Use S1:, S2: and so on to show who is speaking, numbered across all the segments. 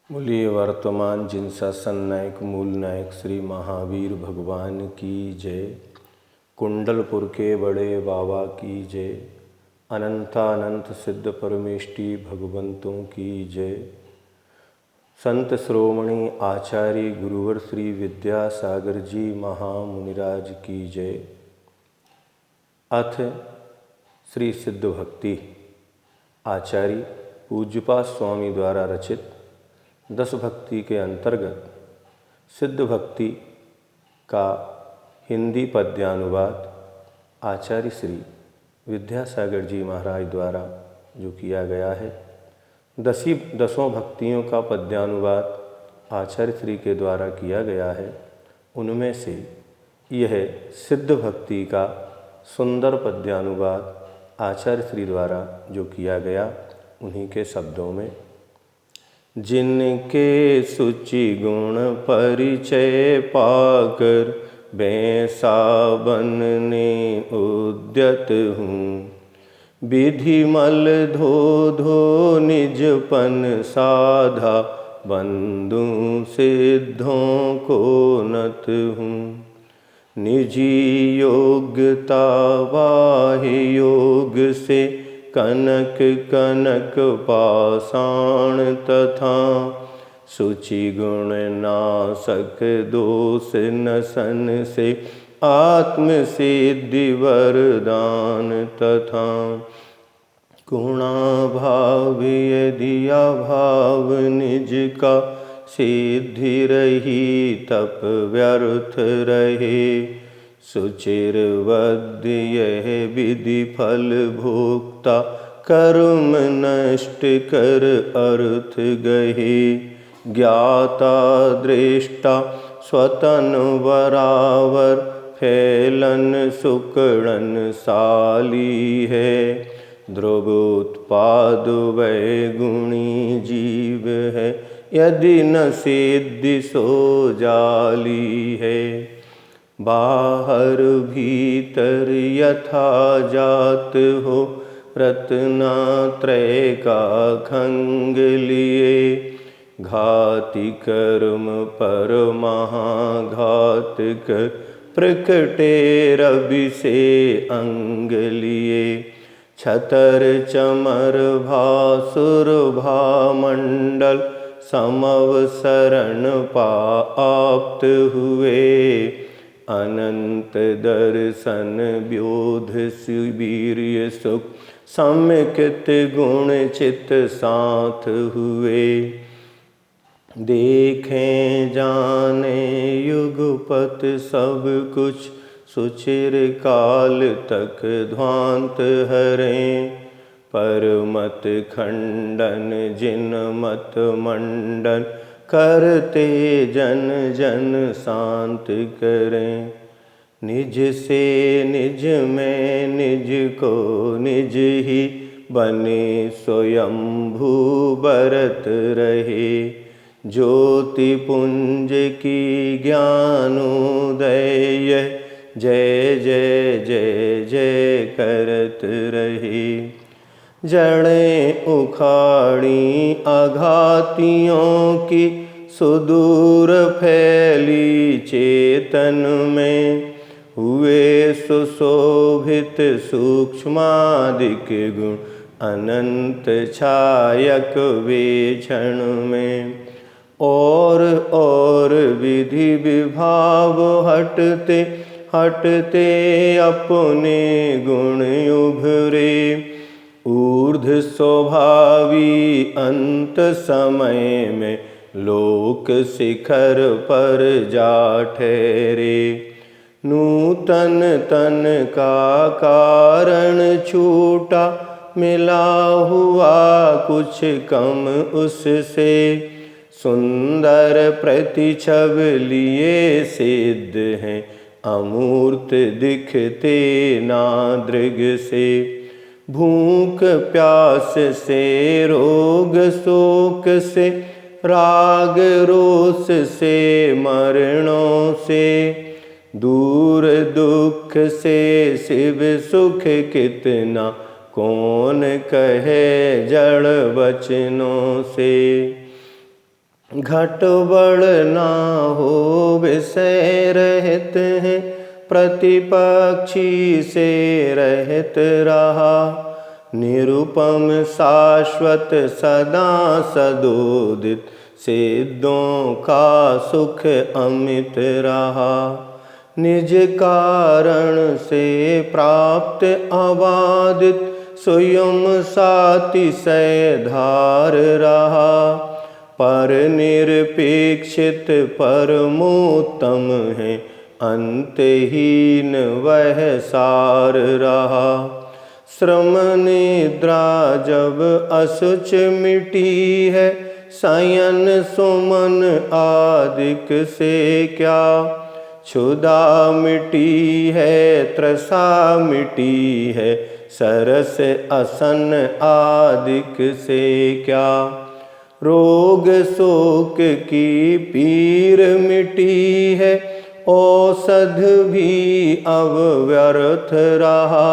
S1: बोलिए वर्तमान जिनशासन नायक मूल नायक श्री महावीर भगवान की जय। कुंडलपुर के बड़े बाबा की जय। अनंतानंत सिद्ध परमेष्टि भगवंतों की जय। संत श्रोमणी आचार्य गुरुवर श्री विद्यासागर जी महामुनिराज की जय। अथ श्री सिद्ध भक्ति आचार्य पूज्यपाद स्वामी द्वारा रचित 10 भक्ति के अंतर्गत सिद्ध भक्ति का हिंदी पद्यानुवाद आचार्य श्री विद्यासागर जी महाराज द्वारा जो किया गया है। 10 भक्तियों का पद्यानुवाद आचार्य श्री के द्वारा किया गया है। उनमें से यह सिद्ध भक्ति का सुंदर पद्यानुवाद आचार्य श्री द्वारा जो किया गया, उन्हीं के शब्दों में। जिनके सुचि गुण परिचय पाकर बैसा बनने उद्यत हूँ, विधि मल धो धो निजपन साधा बंधु सिद्धों को नत हूँ। निजी योग्यता बाह्य योग से कनक कनक पाषाण तथा सुचि गुण नासक दोष नसन से आत्म सिद्धि वरदान तथा गुणाभाव यदि अभाव निज का सिद्धि रही तप व्यर्थ रहे। सुचिरवद्य यह विधि फल भोक्ता कर्म नष्ट कर अर्थ गहे। ज्ञाता दृष्टा स्वतन बराबर फैलन सुकड़न साली है। ध्रुवोत्पाद वै गुणी जीव है, यदि न सिद्धि सो जाली है। बाहर भीतर यथा जात हो, रत्नात्रय का खंग लिए। घाति कर्म पर महाघात कर प्रकटे रवि से अंग लिए। छतर चमर भासुर भामंडल समवसरण पाप्त हुए। अनंत दर्शन व्योध सुवीर्य सुख सम्यकृत गुण चित साथ हुए। देखें जाने युगपत सब कुछ, सुचिर काल तक ध्वांत हरें। परमत खंडन जिन मत मंडन करते जन जन शांत करें। निज से निज में निज को निज ही बने स्वयंभू बरत रहे। ज्योति पुंज की ज्ञानोदय जय जय जय जय करत रहे। जड़ें उखाड़ी आघातियों की सुदूर फैली चेतन में। हुए सुशोभित सूक्ष्मादिक गुण अनंत छायक वे क्षण में। और विधि विभाव हटते हटते अपने गुण उभरे। ऊर्ध स्वभावी अंत समय में लोक शिखर पर जा ठहरे। नूतन तन का कारण छूटा, मिला हुआ कुछ कम उससे। सुंदर प्रतिछब लिए सिद्ध हैं, अमूर्त दिखते नादृग से। भूख प्यास से रोग शोक से राग रोष से मरणों से। दूर दुख से शिव सुख कितना कौन कहे जड़ वचनों से। घट बड़ ना हो विषय रहित हैं, प्रतिपक्षी से रहित रहा। निरुपम शाश्वत सदा सदोदित, सिद्धों का सुख अमित रहा। निज कारण से प्राप्त अबाधित, स्वयं सातिशय धार रहा। पर निरपेक्षित परमोत्तम है, अंतहीन वह सार रहा। श्रम निद्रा जब असुच मिटी है, शयन सुमन आदिक से क्या। क्षुधा मिटी है त्रसा मिटी है, सरस असन आदिक से क्या। रोग शोक की पीर मिटी है, औषध भी अब व्यर्थ रहा।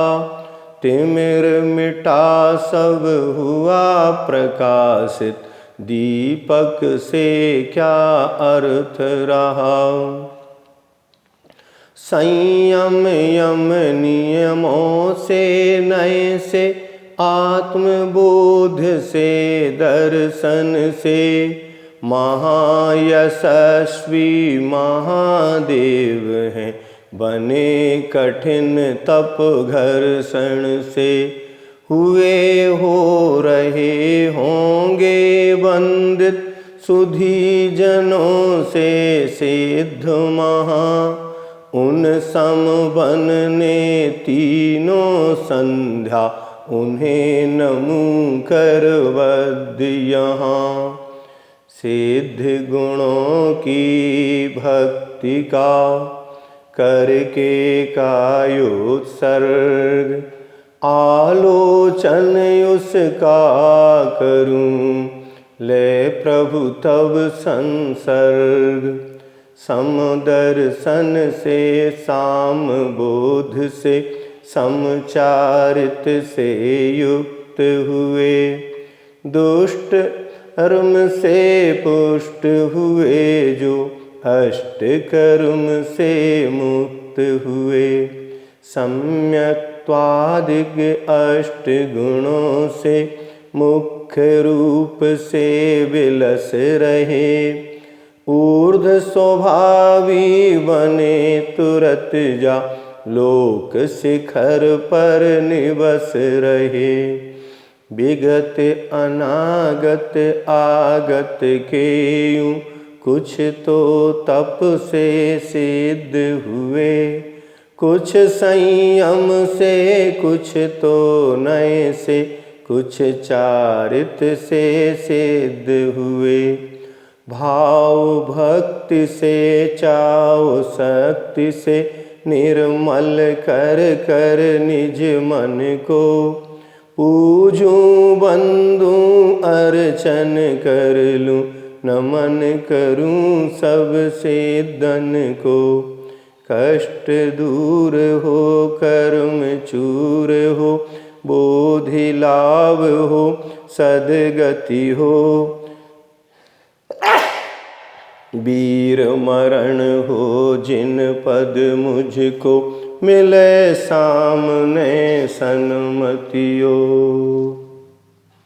S1: तिमिर मिटा सब हुआ प्रकाशित, दीपक से क्या अर्थ रहा। संयम यम नियमों से नए से, आत्मबोध से दर्शन से। महायशस्वी महादेव हैं, बने कठिन तप घर्षण से। हुए हो रहे होंगे वंदित, सुधी जनों से सिद्ध महा। उन सम बनने तीनों संध्या, उन्हें नमूं कर वद्य यहाँ। सिद्ध गुणों की भक्ति का करके कायोत्सर्ग, आलोचन उसका करूं ले प्रभु तब संसर्ग। समदर्शन से सामबोध से, समचारित से युक्त हुए। दुष्ट कर्म से पुष्ट हुए जो, अष्ट कर्म से मुक्त हुए। सम्यक्त्वादिक अष्ट गुणों से, मुख्य रूप से विलस रहे। ऊर्ध स्वभावी बने तुरत जा, लोक शिखर पर निवस रहे। विगत अनागत आगत के यूं, कुछ तो तप से सिद्ध हुए। कुछ संयम से कुछ तो नए से, कुछ चारित से सिद्ध हुए। भाव भक्ति से चाओ शक्ति से, निर्मल कर कर निज मन को। पूजूं बंदूं अर्चन कर लूं, नमन करूं सब सिद्धन को। कष्ट दूर हो कर्म चूर हो, बोधि लाभ हो सद्गति हो। वीर मरण हो जिन पद मुझको, मिले सामने सन्मतियो।